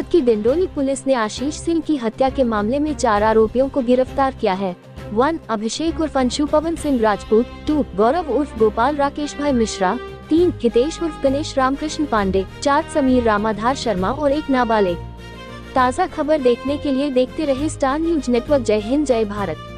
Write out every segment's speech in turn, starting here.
कर्नाटक की डिंडोली पुलिस ने आशीष सिंह की हत्या के मामले में 4 आरोपियों को गिरफ्तार किया है। 1. अभिषेक उर्फ अंशु पवन सिंह राजपूत। 2. गौरव उर्फ गोपाल राकेश भाई मिश्रा। 3. हितेश उर्फ गणेश रामकृष्ण पांडे। 4. समीर रामाधार शर्मा और 1 नाबालिग। ताज़ा खबर देखने के लिए देखते रहे स्टार न्यूज नेटवर्क। जय हिंद, जय भारत।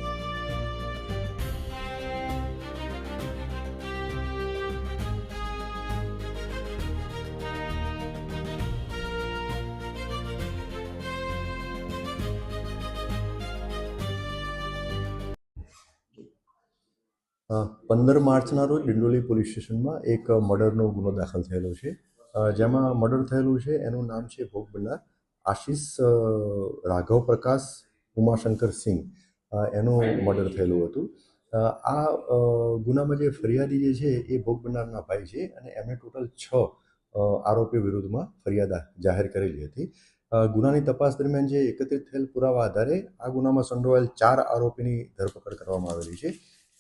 पंदर मार्चना रोज डिंडोली पोलीस स्टेशનમાં એક મર્ડરનો ગુનો દાખલ થયેલો છે, જેમાં મર્ડર થયેલું છે એનું નામ છે ભોગ બનનાર આશીષ રાઘવ પ્રકાશ ઉમાશંકર સિંહ, એનું મર્ડર થયેલું હતું। આ ગુનામાં જે ફરિયાદી જે છે એ ભોગ બનનારના ભાઈ છે અને એમણે ટોટલ 6 આરોપીઓ વિરુદ્ધમાં ફરિયાદ જાહેર કરેલી હતી। ગુનાની તપાસ દરમિયાન જે એકત્રિત થયેલ પુરાવા આધારે આ ગુનામાં સંડોવાયેલ 4 આરોપીની ધરપકડ કરવામાં આવેલી છે।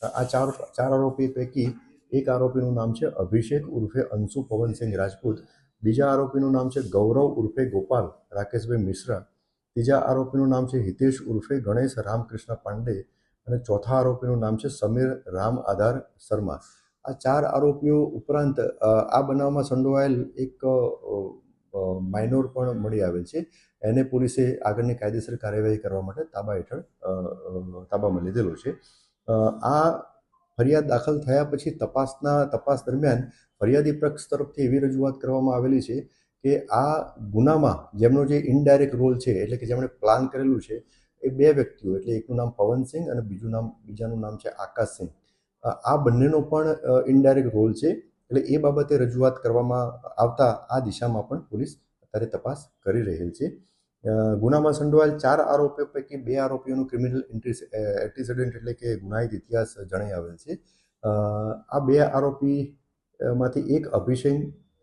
આ ચાર આરોપી પૈકી એક આરોપીનું નામ છે અભિષેક ઉર્ફે અંશુ પવનસિંહ રાજપૂત, બીજા આરોપીનું નામ છે ગૌરવ ઉર્ફે ગોપાલ રાકેશભાઈ મિશ્રા, ત્રીજા આરોપીનું નામ છે હિતેશ ઉર્ફે ગણેશ રામકૃષ્ણ પાંડે અને ચોથા આરોપીનું નામ છે સમીર રામ આધાર શર્મા। આ 4 આરોપીઓ ઉપરાંત આ બનાવમાં સંડોવાયેલ એક માઇનોર પણ મળી આવેલ છે, એને પોલીસે આગળની કાયદેસર કાર્યવાહી કરવા માટે તાબામાં લીધેલો છે। આ ફરિયાદ દાખલ થયા પછી તપાસ દરમિયાન ફરિયાદી પક્ષ તરફથી એવી રજૂઆત કરવામાં આવેલી છે કે આ ગુનામાં જેમનો જે ઇનડાયરેક્ટ રોલ છે, એટલે કે જેમણે પ્લાન કરેલું છે, એ 2 વ્યક્તિઓ, એટલે એકનું નામ પવનસિંહ અને બીજાનું નામ છે આકાશસિંહ। આ બંનેનો પણ ઇનડાયરેક્ટ રોલ છે, એટલે એ બાબતે રજૂઆત કરવામાં આવતા આ દિશામાં પણ પોલીસ અત્યારે તપાસ કરી રહેલ છે। ગુનામાં સંડોવાયેલ 4 આરોપીઓ પૈકી 2 આરોપીઓનું ક્રિમિનલ એન્ટિસેડન્ટ એટલે કે ગુનાહિત ઇતિહાસ જણાઈ આવેલ છે। આ 2 આરોપીમાંથી એક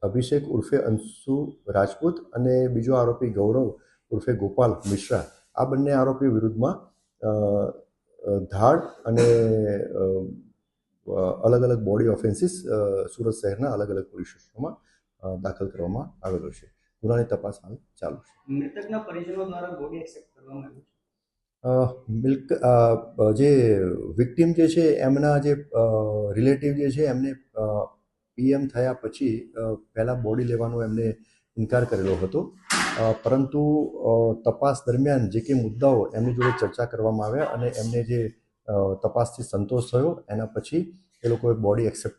અભિષેક ઉર્ફે અંશુ રાજપૂત અને બીજો આરોપી ગૌરવ ઉર્ફે ગોપાલ મિશ્રા, આ બંને આરોપીઓ વિરુદ્ધમાં ધાડ અને અલગ અલગ બોડી ઓફેન્સીસ સુરત શહેરના અલગ અલગ પોલીસ સ્ટેશનોમાં દાખલ કરવામાં આવેલો છે। ગુનાની તપાસ હાલ ચાલુ છે। મૃતકના પરિજનો દ્વારા બોડી એક્સેપ્ટ કરવામાં આવ્યું છે। જે વિક્ટિમ જે છે એમના જે રિલેટિવ જે છે એમને પીએમ થયા પછી પહેલાં બોડી લેવાનો એમને ઇનકાર કરેલો હતો, પરંતુ તપાસ દરમિયાન જે કે મુદ્દાઓ એમની જોડે ચર્ચા કરવામાં આવ્યા અને એમને જે તપાસથી સંતોષ થયો એના પછી એ લોકોએ બોડી એક્સેપ્ટ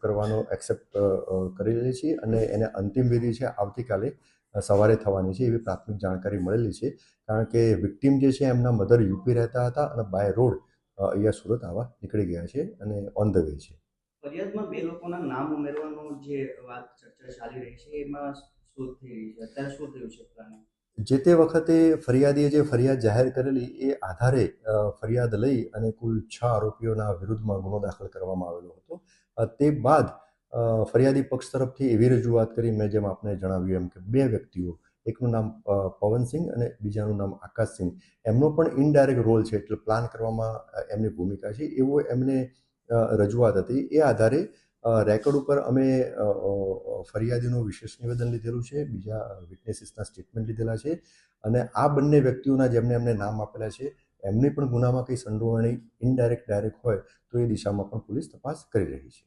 કરી લીધી છે અને એને અંતિમ વિધિ છે આવતીકાલે સવારે થવાની છે એવી પ્રાથમિક જાણકારી મળેલી છે, કારણ કે વિક્ટિમ જે છે એમના મધર યુપી રહેતા હતા અને બાય રોડ અહીંયા સુરત આવવા નીકળી ગયા છે અને ઓન ધ વે છે। ફરિયાદમાં 2 લોકોના નામ ઉમેરવાનો જે વાત ચર્ચા ચાલી રહી છે, એમાં શું થઈ રહી છે, અત્યારે શું થયું છે પ્લાનિંગ? જે તે વખતે ફરિયાદીએ જે ફરિયાદ જાહેર કરેલી એ આધારે ફરિયાદ લઈ અને કુલ 6 આરોપીઓના વિરુદ્ધમાં ગુનો દાખલ કરવામાં આવેલો હતો। તે બાદ ફરિયાદી પક્ષ તરફથી એવી રજૂઆત કરી, મેં જેમ આપને જણાવ્યું એમ, કે 2 વ્યક્તિઓ, એકનું નામ પવનસિંહ અને બીજાનું નામ આકાશસિંહ, એમનો પણ ઇનડાયરેક્ટ રોલ છે, એટલે પ્લાન કરવામાં એમની ભૂમિકા છે એવો એમને રજૂઆત હતી। એ આધારે રેકોર્ડ ઉપર અમે ફરિયાદીનું વિશેષ નિવેદન લીધેલું છે, બીજા વિટનેસીસના સ્ટેટમેન્ટ લીધેલા છે અને આ બંને વ્યક્તિઓના જેમને એમને નામ આપેલા છે એમની પણ ગુનામાં કંઈ સંડોવણી ઇનડાયરેક્ટ ડાયરેક્ટ હોય તો એ દિશામાં પણ પોલીસ તપાસ કરી રહી છે।